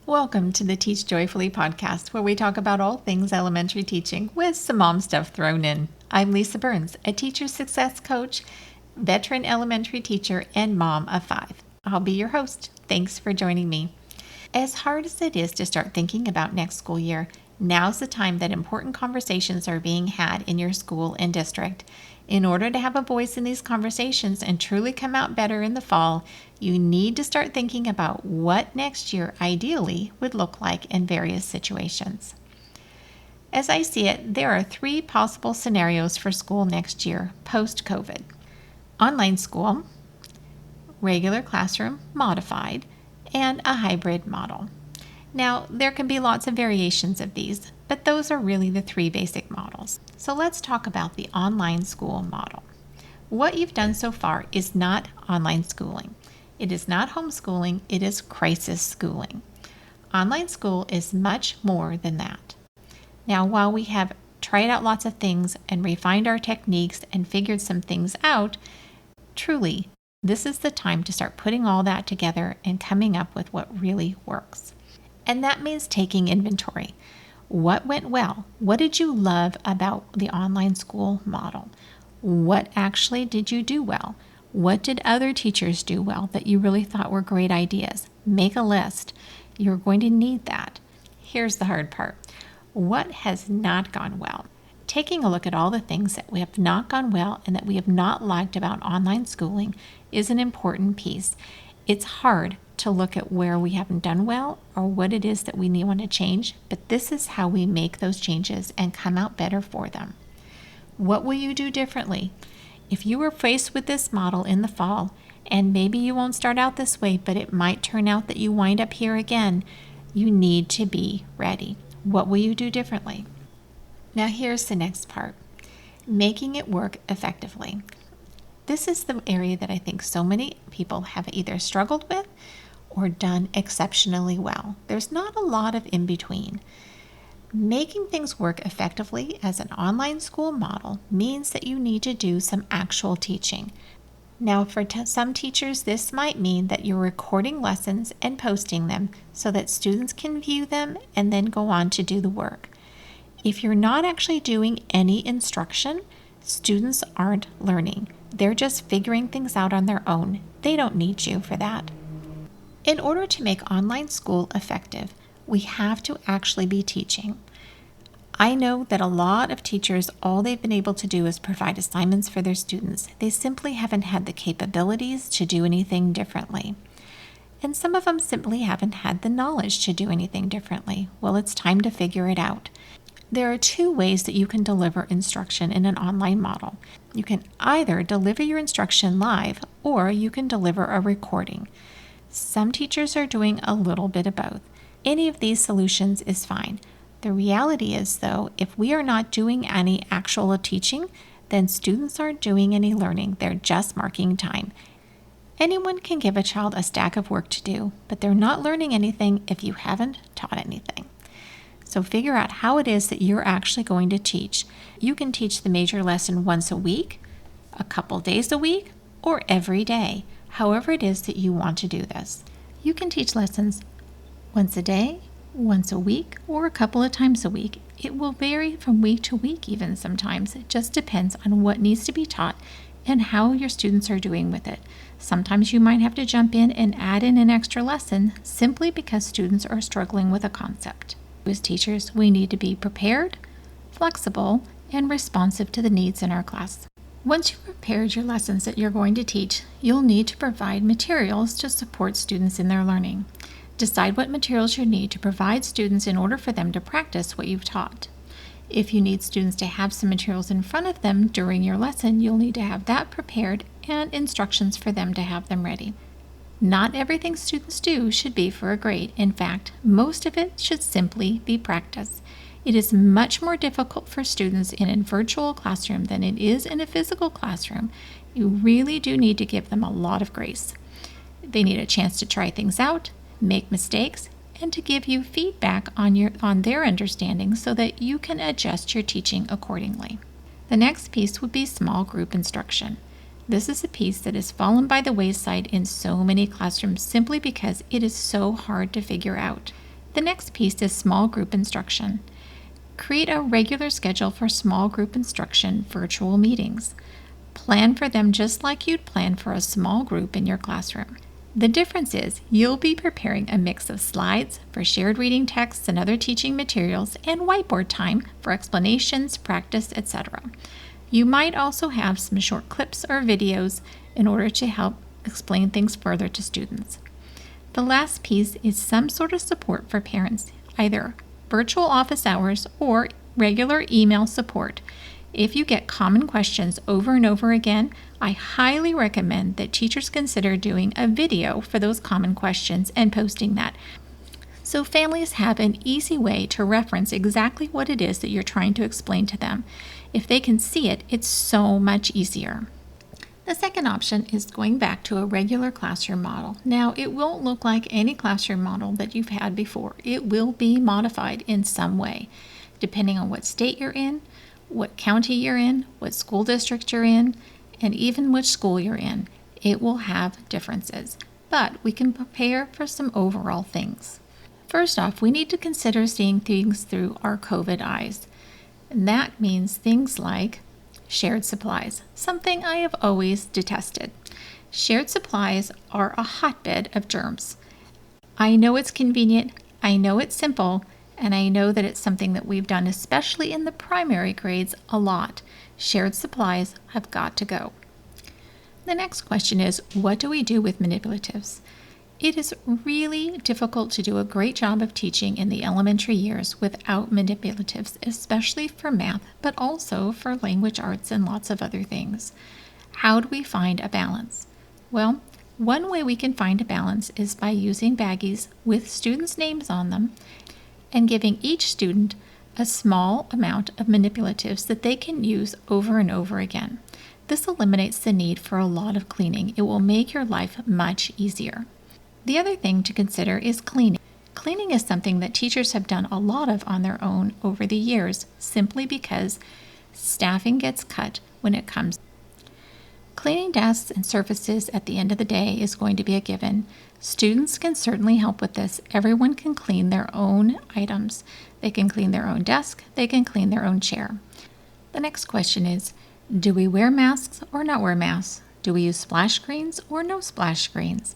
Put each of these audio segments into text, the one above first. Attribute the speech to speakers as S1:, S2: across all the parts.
S1: Welcome to the Teach Joyfully podcast, where we talk about all things elementary teaching with some mom stuff thrown in. I'm Lisa Burns, a teacher success coach, veteran elementary teacher, and mom of 5. I'll be your host. Thanks for joining me. As hard as it is to start thinking about next school year, now's the time that important conversations are being had in your school and district. In order to have a voice in these conversations and truly come out better in the fall, you need to start thinking about what next year ideally would look like in various situations. As I see it, there are 3 possible scenarios for school next year, post-COVID. Online school, regular classroom, modified, and a hybrid model. Now, there can be lots of variations of these, but those are really the 3 basic models. So let's talk about the online school model. What you've done so far is not online schooling. It is not homeschooling, it is crisis schooling. Online school is much more than that. Now, while we have tried out lots of things and refined our techniques and figured some things out, truly, this is the time to start putting all that together and coming up with what really works. And that means taking inventory. What went well? What did you love about the online school model? What actually did you do well? What did other teachers do well that you really thought were great ideas? Make a list. You're going to need that. Here's the hard part. What has not gone well? Taking a look at all the things that we have not gone well and that we have not liked about online schooling is an important piece. It's hard to look at where we haven't done well or what it is that we want to change, but this is how we make those changes and come out better for them. What will you do differently? If you were faced with this model in the fall, and maybe you won't start out this way, but it might turn out that you wind up here again, you need to be ready. What will you do differently? Now here's the next part. Making it work effectively. This is the area that I think so many people have either struggled with or done exceptionally well. There's not a lot of in between. Making things work effectively as an online school model means that you need to do some actual teaching. Now, for some teachers, this might mean that you're recording lessons and posting them so that students can view them and then go on to do the work. If you're not actually doing any instruction, students aren't learning. They're just figuring things out on their own. They don't need you for that. In order to make online school effective, we have to actually be teaching. I know that a lot of teachers, all they've been able to do is provide assignments for their students. They simply haven't had the capabilities to do anything differently. And some of them simply haven't had the knowledge to do anything differently. Well, it's time to figure it out. There are 2 ways that you can deliver instruction in an online model. You can either deliver your instruction live or you can deliver a recording. Some teachers are doing a little bit of both. Any of these solutions is fine. The reality is, though, if we are not doing any actual teaching, then students aren't doing any learning. They're just marking time. Anyone can give a child a stack of work to do, but they're not learning anything if you haven't taught anything. So figure out how it is that you're actually going to teach. You can teach the major lesson once a week, a couple days a week, or every day, however it is that you want to do this. You can teach lessons once a day, once a week, or a couple of times a week. It will vary from week to week even sometimes. It just depends on what needs to be taught and how your students are doing with it. Sometimes you might have to jump in and add in an extra lesson simply because students are struggling with a concept. As teachers, we need to be prepared, flexible, and responsive to the needs in our class. Once you've prepared your lessons that you're going to teach, you'll need to provide materials to support students in their learning. Decide what materials you need to provide students in order for them to practice what you've taught. If you need students to have some materials in front of them during your lesson, you'll need to have that prepared and instructions for them to have them ready. Not everything students do should be for a grade. In fact, most of it should simply be practice. It is much more difficult for students in a virtual classroom than it is in a physical classroom. You really do need to give them a lot of grace. They need a chance to try things out, make mistakes, and to give you feedback on their understanding so that you can adjust your teaching accordingly. The next piece would be small group instruction. This is a piece that has fallen by the wayside in so many classrooms simply because it is so hard to figure out. The next piece is small group instruction. Create a regular schedule for small group instruction virtual meetings. Plan for them just like you'd plan for a small group in your classroom. The difference is you'll be preparing a mix of slides for shared reading texts and other teaching materials and whiteboard time for explanations, practice, etc. You might also have some short clips or videos in order to help explain things further to students. The last piece is some sort of support for parents, either virtual office hours or regular email support. If you get common questions over and over again, I highly recommend that teachers consider doing a video for those common questions and posting that, so families have an easy way to reference exactly what it is that you're trying to explain to them. If they can see it, it's so much easier. The second option is going back to a regular classroom model. Now, it won't look like any classroom model that you've had before. It will be modified in some way, depending on what state you're in, what county you're in, what school district you're in, and even which school you're in. It will have differences, but we can prepare for some overall things. First off, we need to consider seeing things through our COVID eyes. And that means things like shared supplies, something I have always detested. Shared supplies are a hotbed of germs. I know it's convenient, I know it's simple, and I know that it's something that we've done, especially in the primary grades, a lot. Shared supplies have got to go. The next question is, what do we do with manipulatives? It is really difficult to do a great job of teaching in the elementary years without manipulatives, especially for math, but also for language arts and lots of other things. How do we find a balance? Well, one way we can find a balance is by using baggies with students' names on them and giving each student a small amount of manipulatives that they can use over and over again. This eliminates the need for a lot of cleaning. It will make your life much easier. The other thing to consider is cleaning. Cleaning is something that teachers have done a lot of on their own over the years, simply because staffing gets cut when it comes. Cleaning desks and surfaces at the end of the day is going to be a given. Students can certainly help with this. Everyone can clean their own items. They can clean their own desk. They can clean their own chair. The next question is, do we wear masks or not wear masks? Do we use splash screens or no splash screens?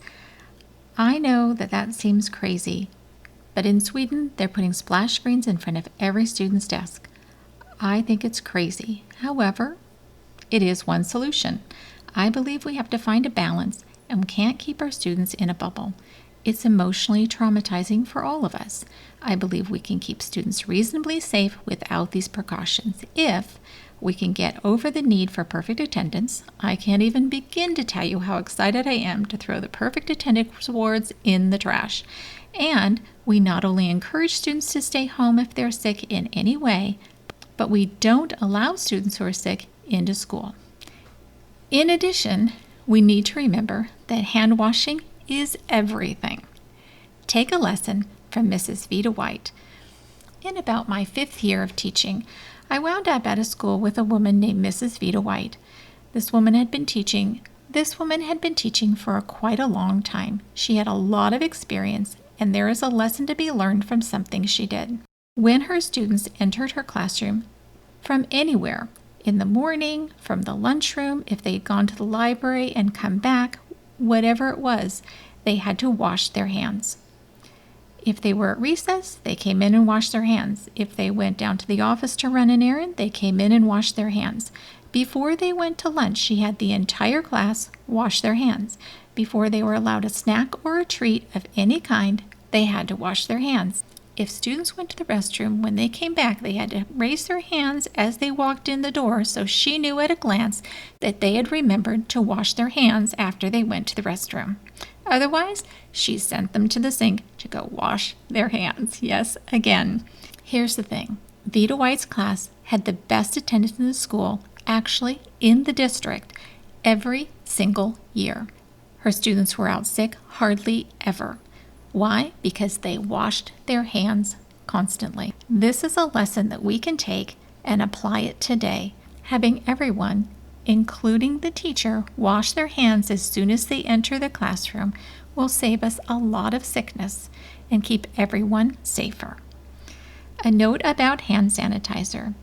S1: I know that that seems crazy, but in Sweden, they're putting splash screens in front of every student's desk. I think it's crazy. However, it is one solution. I believe we have to find a balance, and we can't keep our students in a bubble. It's emotionally traumatizing for all of us. I believe we can keep students reasonably safe without these precautions if we can get over the need for perfect attendance. I can't even begin to tell you how excited I am to throw the perfect attendance awards in the trash. And we not only encourage students to stay home if they're sick in any way, but we don't allow students who are sick into school. In addition, we need to remember that hand washing is everything. Take a lesson from Mrs. Vita White. In about my 5th year of teaching, I wound up at a school with a woman named Mrs. Vita White. This woman had been teaching for quite a long time. She had a lot of experience, and there is a lesson to be learned from something she did. When her students entered her classroom from anywhere, in the morning, from the lunchroom, if they had gone to the library and come back, whatever it was, they had to wash their hands. If they were at recess, they came in and washed their hands. If they went down to the office to run an errand, they came in and washed their hands. Before they went to lunch, she had the entire class wash their hands. Before they were allowed a snack or a treat of any kind, they had to wash their hands. If students went to the restroom, when they came back, they had to raise their hands as they walked in the door, so she knew at a glance that they had remembered to wash their hands after they went to the restroom. Otherwise, she sent them to the sink to go wash their hands. Yes, again. Here's the thing. Vita White's class had the best attendance in the school, actually in the district, every single year. Her students were out sick hardly ever. Why? Because they washed their hands constantly. This is a lesson that we can take and apply it today. Having everyone, including the teacher, wash their hands as soon as they enter the classroom will save us a lot of sickness and keep everyone safer. A note about hand sanitizer.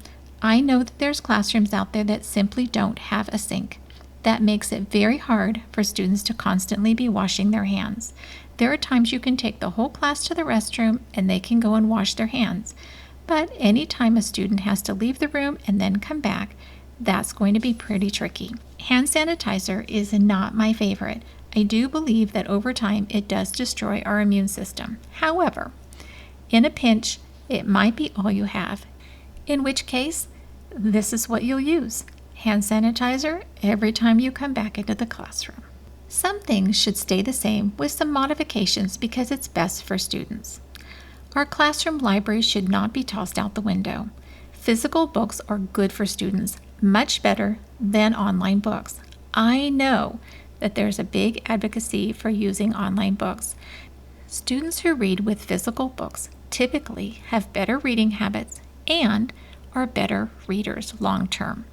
S1: I know that there's classrooms out there that simply don't have a sink. That makes it very hard for students to constantly be washing their hands. There are times you can take the whole class to the restroom and they can go and wash their hands. But anytime a student has to leave the room and then come back, that's going to be pretty tricky. Hand sanitizer is not my favorite. I do believe that over time it does destroy our immune system. However, in a pinch, it might be all you have. In which case, this is what you'll use. Hand sanitizer every time you come back into the classroom. Some things should stay the same with some modifications because it's best for students. Our classroom library should not be tossed out the window. Physical books are good for students, much better than online books. I know that there's a big advocacy for using online books. Students who read with physical books typically have better reading habits and are better readers long term.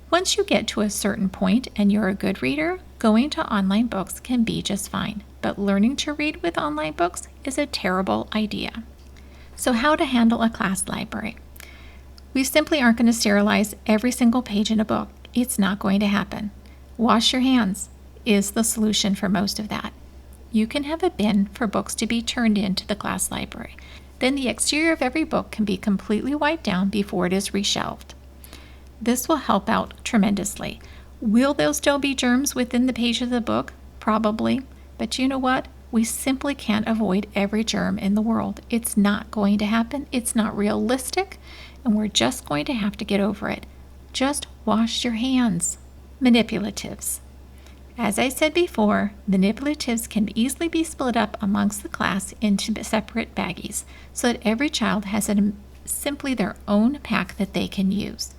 S1: Once you get to a certain point and you're a good reader, going to online books can be just fine. But learning to read with online books is a terrible idea. So how to handle a class library? We simply aren't going to sterilize every single page in a book. It's not going to happen. Wash your hands is the solution for most of that. You can have a bin for books to be turned into the class library. Then the exterior of every book can be completely wiped down before it is reshelved. This will help out tremendously. Will there still be germs within the page of the book? Probably. But you know what? We simply can't avoid every germ in the world. It's not going to happen. It's not realistic. And we're just going to have to get over it. Just wash your hands. Manipulatives. As I said before, manipulatives can easily be split up amongst the class into separate baggies so that every child has simply their own pack that they can use.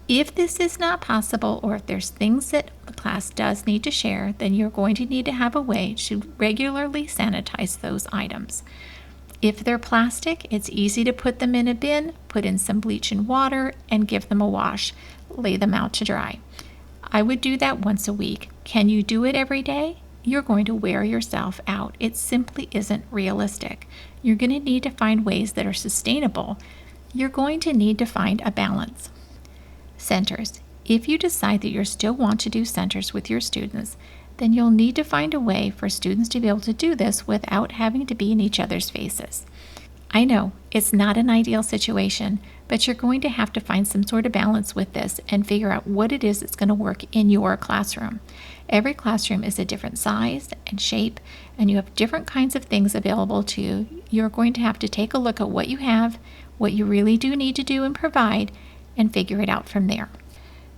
S1: If this is not possible, or if there's things that the class does need to share, then you're going to need to have a way to regularly sanitize those items. If they're plastic, it's easy to put them in a bin, put in some bleach and water, and give them a wash. Lay them out to dry. I would do that once a week. Can you do it every day? You're going to wear yourself out. It simply isn't realistic. You're going to need to find ways that are sustainable. You're going to need to find a balance. Centers. If you decide that you still want to do centers with your students, then you'll need to find a way for students to be able to do this without having to be in each other's faces. I know it's not an ideal situation, but you're going to have to find some sort of balance with this and figure out what it is that's going to work in your classroom. Every classroom is a different size and shape, and you have different kinds of things available to you. You're going to have to take a look at what you have, what you really do need to do and provide, and figure it out from there.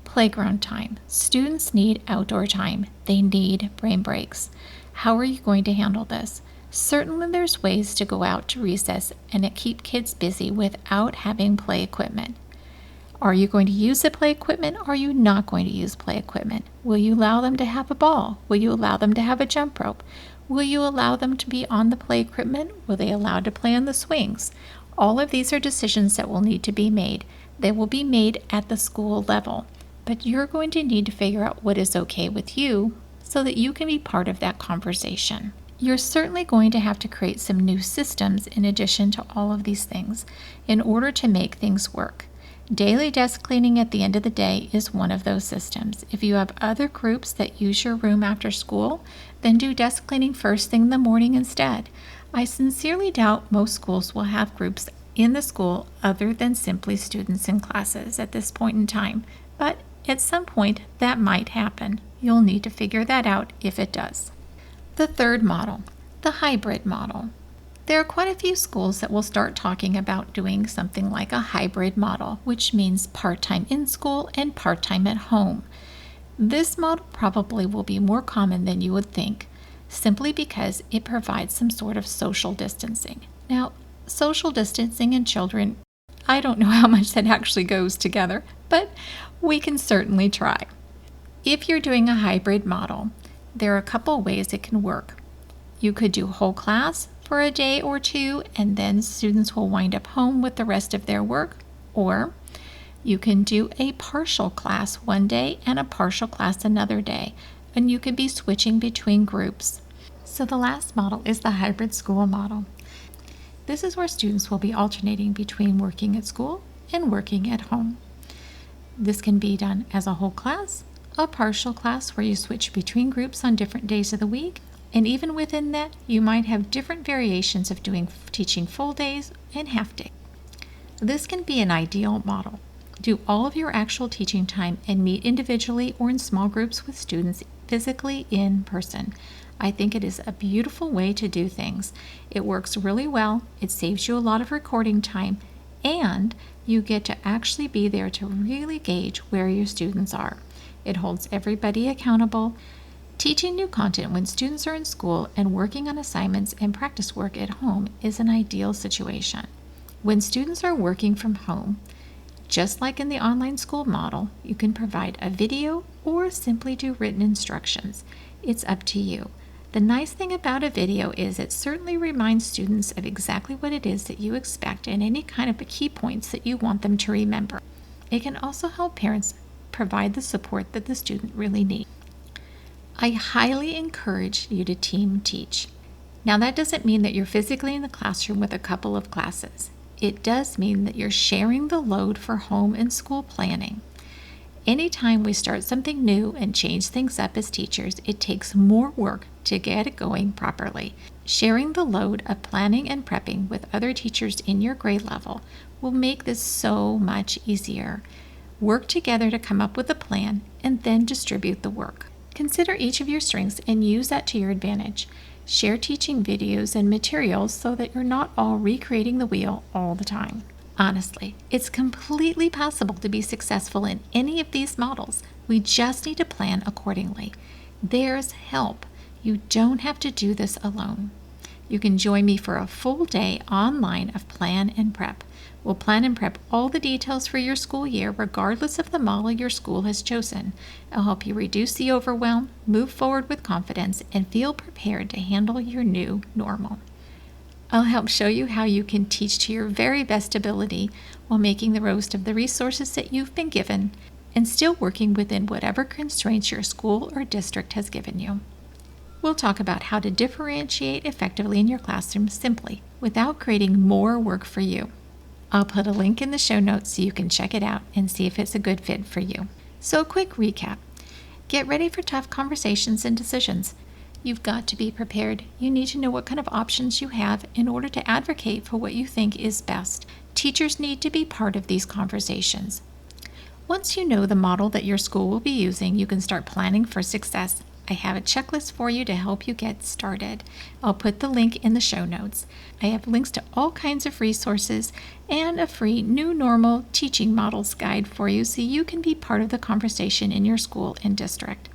S1: Playground time. Students need outdoor time. They need brain breaks. How are you going to handle this? Certainly there's ways to go out to recess and keep kids busy without having play equipment. Are you going to use the play equipment or are you not going to use play equipment? Will you allow them to have a ball? Will you allow them to have a jump rope? Will you allow them to be on the play equipment? Will they allow to play on the swings? All of these are decisions that will need to be made. They will be made at the school level, but you're going to need to figure out what is okay with you so that you can be part of that conversation. You're certainly going to have to create some new systems in addition to all of these things in order to make things work. Daily desk cleaning at the end of the day is one of those systems. If you have other groups that use your room after school, then do desk cleaning first thing in the morning instead. I sincerely doubt most schools will have groups in the school other than simply students in classes at this point in time, but at some point that might happen. You'll need to figure that out if it does. The third model, the hybrid model. There are quite a few schools that will start talking about doing something like a hybrid model, which means part-time in school and part-time at home. This model probably will be more common than you would think, simply because it provides some sort of social distancing. Now, social distancing and children, I don't know how much that actually goes together, but we can certainly try. If you're doing a hybrid model, there are a couple ways it can work. You could do whole class for a day or two, and then students will wind up home with the rest of their work, or you can do a partial class one day and a partial class another day, and you could be switching between groups. So the last model is the hybrid school model. This is where students will be alternating between working at school and working at home. This can be done as a whole class, a partial class where you switch between groups on different days of the week, and even within that, you might have different variations of teaching full days and half days. This can be an ideal model. Do all of your actual teaching time and meet individually or in small groups with students physically in person. I think it is a beautiful way to do things. It works really well, it saves you a lot of recording time, and you get to actually be there to really gauge where your students are. It holds everybody accountable. Teaching new content when students are in school and working on assignments and practice work at home is an ideal situation. When students are working from home, just like in the online school model, you can provide a video or simply do written instructions. It's up to you. The nice thing about a video is it certainly reminds students of exactly what it is that you expect and any kind of key points that you want them to remember. It can also help parents provide the support that the student really needs. I highly encourage you to team teach. Now that doesn't mean that you're physically in the classroom with a couple of classes. It does mean that you're sharing the load for home and school planning. Anytime we start something new and change things up as teachers, it takes more work to get it going properly. Sharing the load of planning and prepping with other teachers in your grade level will make this so much easier. Work together to come up with a plan and then distribute the work. Consider each of your strengths and use that to your advantage. Share teaching videos and materials so that you're not all recreating the wheel all the time. Honestly, it's completely possible to be successful in any of these models. We just need to plan accordingly. There's help. You don't have to do this alone. You can join me for a full day online of plan and prep. We'll plan and prep all the details for your school year regardless of the model your school has chosen. I'll help you reduce the overwhelm, move forward with confidence, and feel prepared to handle your new normal. I'll help show you how you can teach to your very best ability while making the most of the resources that you've been given and still working within whatever constraints your school or district has given you. We'll talk about how to differentiate effectively in your classroom simply without creating more work for you. I'll put a link in the show notes so you can check it out and see if it's a good fit for you. So a quick recap. Get ready for tough conversations and decisions. You've got to be prepared. You need to know what kind of options you have in order to advocate for what you think is best. Teachers need to be part of these conversations. Once you know the model that your school will be using, you can start planning for success. I have a checklist for you to help you get started. I'll put the link in the show notes. I have links to all kinds of resources and a free new normal teaching models guide for you so you can be part of the conversation in your school and district.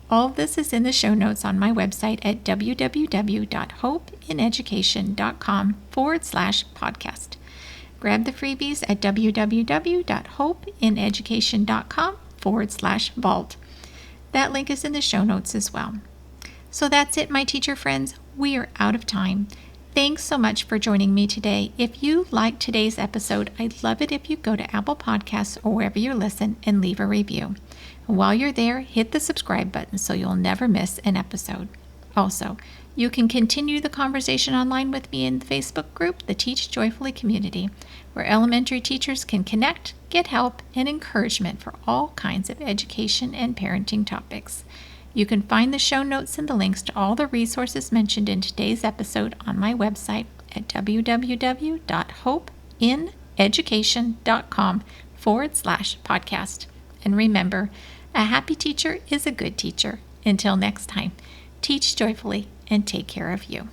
S1: All of this is in the show notes on my website at www.hopeineducation.com/podcast. Grab the freebies at www.hopeineducation.com/vault. That link is in the show notes as well. So that's it, my teacher friends. We are out of time. Thanks so much for joining me today. If you liked today's episode, I'd love it if you go to Apple Podcasts or wherever you listen and leave a review. And while you're there, hit the subscribe button so you'll never miss an episode. Also, you can continue the conversation online with me in the Facebook group, the Teach Joyfully community, where elementary teachers can connect, get help, and encouragement for all kinds of education and parenting topics. You can find the show notes and the links to all the resources mentioned in today's episode on my website at www.hopeineducation.com/podcast. And remember, a happy teacher is a good teacher. Until next time, teach joyfully and take care of you.